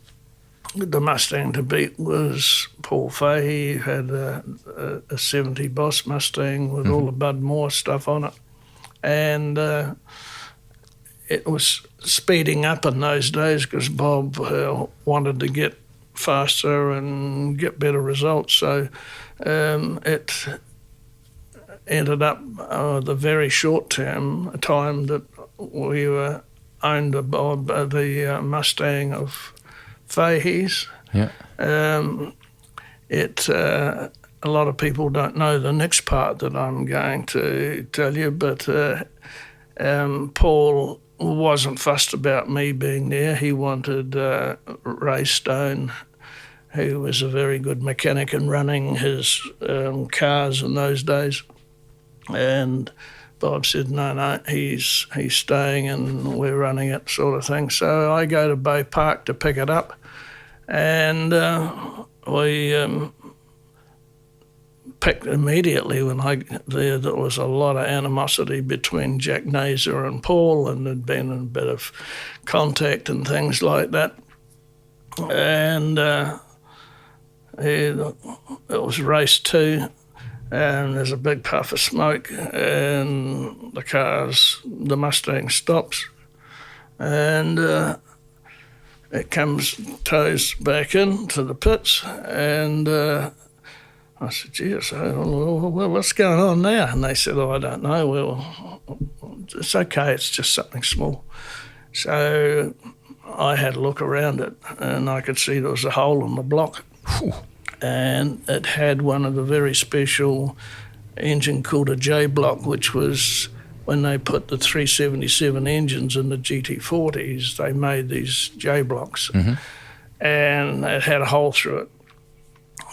S3: the Mustang to beat was Paul Fahey, who had a 70 Boss Mustang with all the Bud Moore stuff on it. And it was speeding up in those days because Bob wanted to get faster and get better results. So it ended up the very short time that we were owned the Mustang of Fahey's.
S2: Yeah.
S3: A lot of people don't know the next part that I'm going to tell you, but Paul wasn't fussed about me being there. He wanted Ray Stone, who was a very good mechanic in running his cars in those days. And Bob said, no, he's staying and we're running it, sort of thing. So I go to Bay Park to pick it up, and we picked immediately when I got there. There was a lot of animosity between Jack Naser and Paul, and there'd been a bit of contact and things like that. And it was race 2. And there's a big puff of smoke, and the Mustang stops, and it tows back into the pits, and I said, geez, well, what's going on now? And they said, I don't know. Well, it's okay, it's just something small. So I had a look around it, and I could see there was a hole in the block. Whew. And it had one of the very special engine called a J block, which was when they put the 377 engines in the GT40s, they made these J blocks, and it had a hole through it.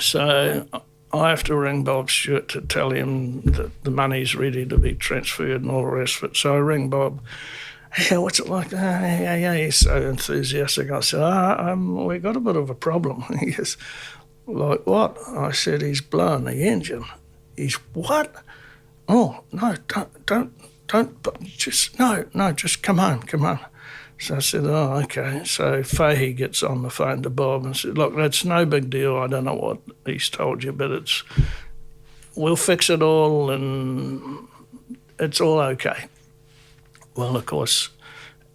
S3: So I have to ring Bob Stewart to tell him that the money's ready to be transferred and all the rest of it. So I ring Bob. Hey, what's it like? Yeah, he's so enthusiastic. I said, we got a bit of a problem. He goes, like what? I said, he's blowing the engine. He's what? Oh, no, don't, just come home. So I said, oh, okay. So Fahey gets on the phone to Bob and said, look, that's no big deal. I don't know what he's told you, but we'll fix it all and it's all okay. Well, of course,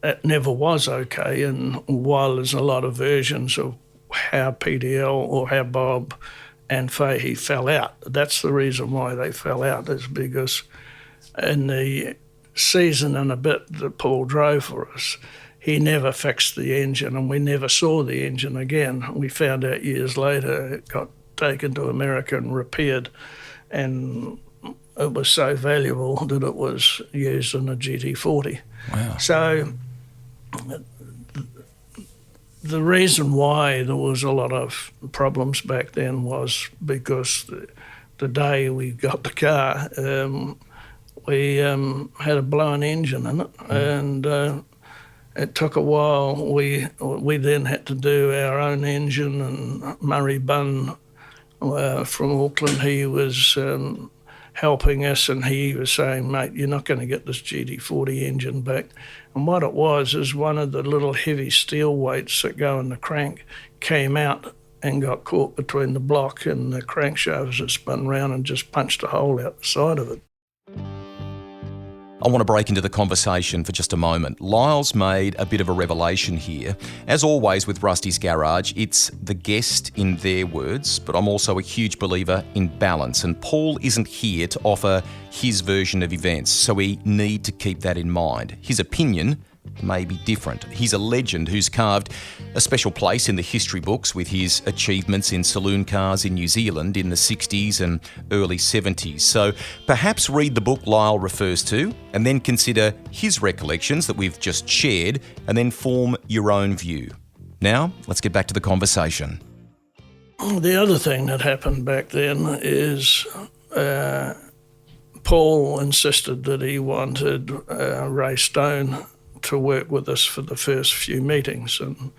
S3: it never was okay, and while there's a lot of versions of how PDL or how Bob and Fahey fell out. That's the reason why they fell out, is because in the season and a bit that Paul drove for us, he never fixed the engine and we never saw the engine again. We found out years later it got taken to America and repaired, and it was so valuable that it was used in a GT40.
S2: Wow. So
S3: the reason why there was a lot of problems back then was because the day we got the car, we had a blown engine in it, and it took a while. We then had to do our own engine, and Murray Bunn from Auckland, he was helping us, and he was saying, mate, you're not going to get this GT40 engine back. And what it was is one of the little heavy steel weights that go in the crank came out and got caught between the block and the crankshaft as it spun round and just punched a hole out the side of it.
S2: I want to break into the conversation for just a moment. Lyall's made a bit of a revelation here. As always with Rusty's Garage, it's the guest in their words, but I'm also a huge believer in balance, and Paul isn't here to offer his version of events, so we need to keep that in mind. His opinion may be different. He's a legend who's carved a special place in the history books with his achievements in saloon cars in New Zealand in the 60s and early 70s. So perhaps read the book Lyall refers to and then consider his recollections that we've just shared and then form your own view. Now, let's get back to the conversation.
S3: The other thing that happened back then is Paul insisted that he wanted Ray Stone to work with us for the first few meetings, and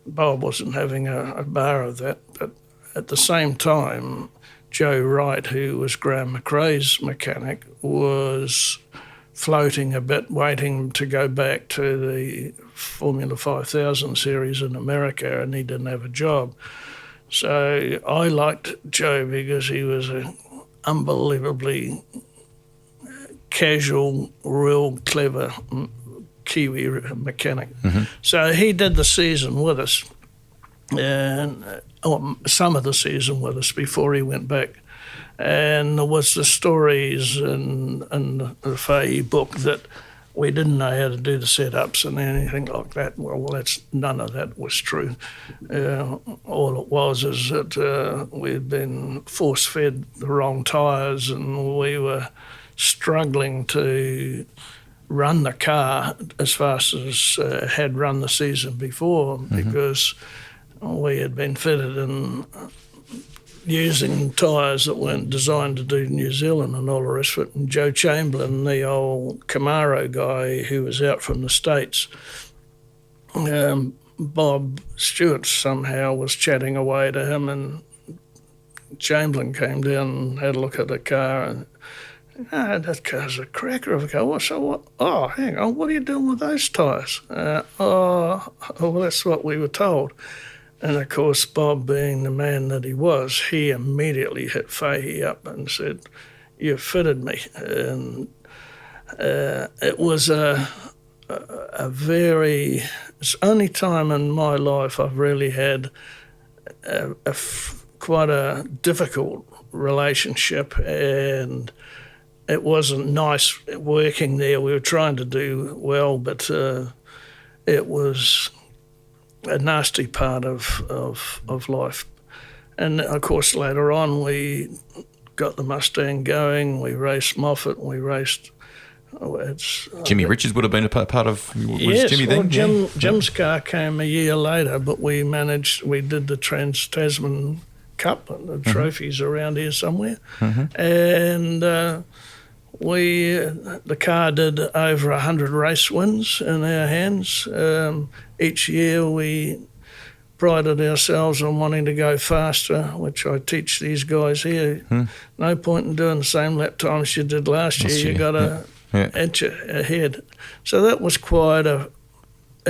S3: Bob wasn't having a bar of that. But at the same time, Joe Wright, who was Graham McRae's mechanic, was floating a bit, waiting to go back to the Formula 5000 series in America, and he didn't have a job. So I liked Joe because he was an unbelievably casual, real clever Kiwi mechanic. Mm-hmm. So he did the season with us, and some of the season with us before he went back. And there was the stories in the Fahey book that we didn't know how to do the setups and anything like that. Well, none of that was true. All it was is that we'd been force-fed the wrong tyres and we were struggling to run the car as fast as had run the season before, because we had been fitted and using tyres that weren't designed to do New Zealand and all the rest of it. And Joe Chamberlain, the old Camaro guy who was out from the States, Bob Stewart somehow was chatting away to him, and Chamberlain came down and had a look at the car, and that car's a cracker of a car. So what? Oh, hang on, what are you doing with those tyres? Well, that's what we were told. And of course, Bob, being the man that he was, he immediately hit Fahey up and said, "You fitted me." And it was a very, it's the only time in my life I've really had quite a difficult relationship, and it wasn't nice working there. We were trying to do well, but it was a nasty part of life. And of course later on we got the Mustang going, we raced Moffat, we raced
S2: Jimmy Richards would have been a part of
S3: yes,
S2: Jimmy then?
S3: Jim's car came a year later, but we did the Tasman Cup and the trophies around here somewhere. And the car did over 100 race wins in our hands. Each year we prided ourselves on wanting to go faster, which I teach these guys here. No point in doing the same lap times you did last year. You got to inch ahead. So that was quite a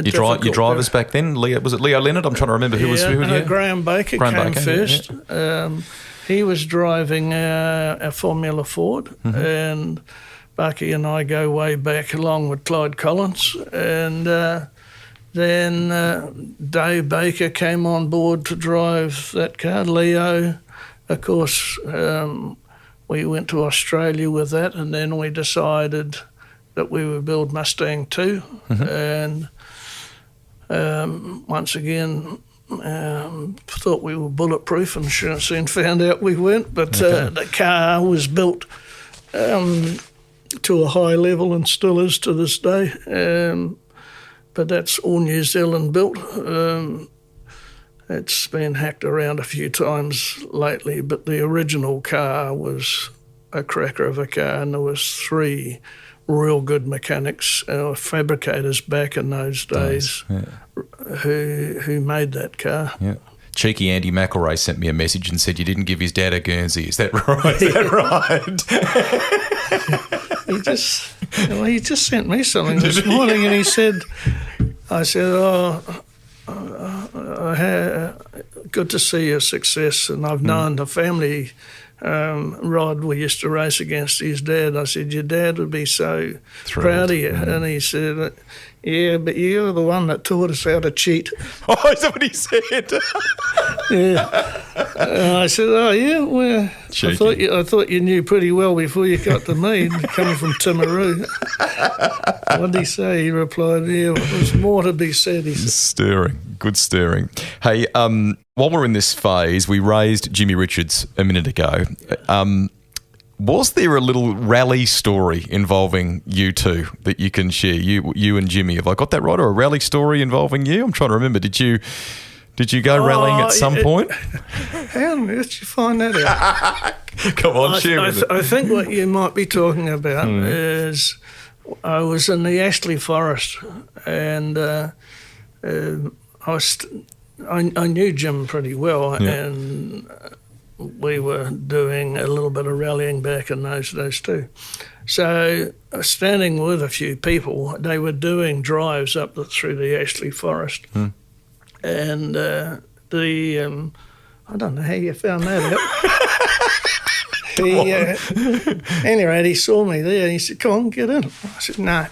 S2: your drivers back then, was it Leo Leonard? I'm trying to remember who was who.
S3: Graham Baker came first. He was driving a Formula Ford, and Bucky and I go way back along with Clyde Collins. And then Dave Baker came on board to drive that car. Leo, of course, we went to Australia with that, and then we decided that we would build Mustang 2. And once again, thought we were bulletproof and soon found out we weren't, but the car was built to a high level and still is to this day, but that's all New Zealand built. It's been hacked around a few times lately, but the original car was a cracker of a car, and there was 3 real good mechanics, fabricators back in those days, who made that car. Yeah.
S2: Cheeky Andy McElroy sent me a message and said you didn't give his dad a Guernsey. Is that right? Is that right?
S3: He just sent me something this morning, and I said, good to see your success, and I've known the family. Rod, we used to race against his dad. I said, your dad would be so proud of you. And he said, yeah, but you're the one that taught us how to cheat.
S2: Oh, is that what he said?
S3: Yeah. And I said, "Oh yeah, well,
S2: Cheeky.
S3: I thought you knew pretty well before you got to me, coming from Timaru." What did he say? He replied, "Yeah, there's more to be said." He said.
S2: Good steering. Hey, while we're in this phase, we raised Jimmy Richards a minute ago. Was there a little rally story involving you two that you can share? You and Jimmy. Have I got that right? Or a rally story involving you? I'm trying to remember. Did you go rallying at some point?
S3: How on earth did you find that out?
S2: Come on, share with it.
S3: I think what you might be talking about is I was in the Ashley Forest, and I knew Jim pretty well, and we were doing a little bit of rallying back in those days too. So standing with a few people, they were doing drives up through the Ashley Forest. And I don't know how you found that out. Anyway, he saw me there and he said, "Come on, get in." I said, No.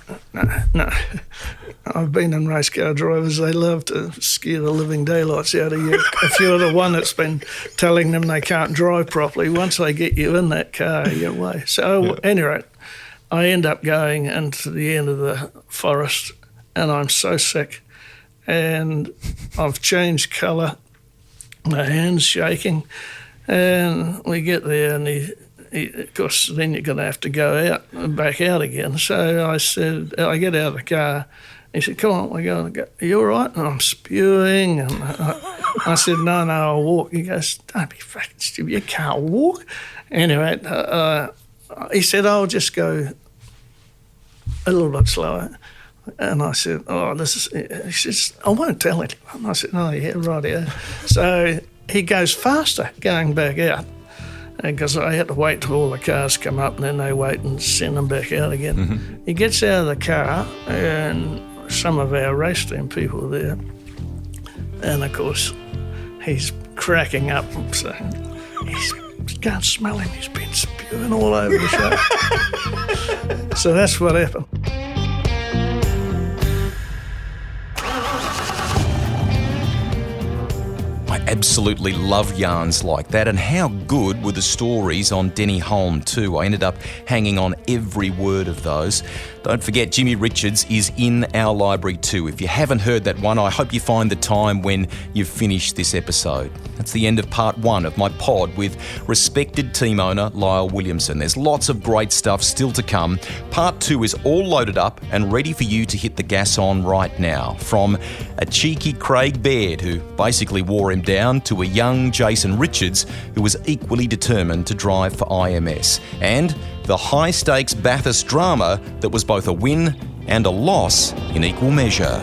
S3: I've been in race car drivers. They love to scare the living daylights out of you. If you're the one that's been telling them they can't drive properly, once they get you in that car, you're away. So anyway, I end up going into the end of the forest and I'm so sick. And I've changed colour, my hand's shaking, and we get there and of course, then you're going to have to go back out again. So I said, I get out of the car. He said, "Come on, we're going to go. Are you all right?" And I'm spewing. And I said, No, I'll walk. He goes, "Don't be fucking stupid. You can't walk." Anyway, he said, "I'll just go a little bit slower." And I said, he says, "I won't tell anyone." I said, "Oh, yeah, right, yeah." So he goes faster going back out because I had to wait till all the cars come up and then they wait and send them back out again. Mm-hmm. He gets out of the car and some of our race team people are there. And, of course, he's cracking up and saying, "You can't smell him, he's been spewing all over the show." So that's what happened.
S2: Absolutely love yarns like that, and how good were the stories on Denny Hulme too. I ended up hanging on every word of those. Don't forget, Jimmy Richards is in our library too. If you haven't heard that one, I hope you find the time when you've finished this episode. That's the end of part 1 of my pod with respected team owner Lyall Williamson. There's lots of great stuff still to come. Part 2 is all loaded up and ready for you to hit the gas on right now. From a cheeky Craig Baird who basically wore him down to a young Jason Richards who was equally determined to drive for IMS. And the high-stakes Bathurst drama that was both a win and a loss in equal measure.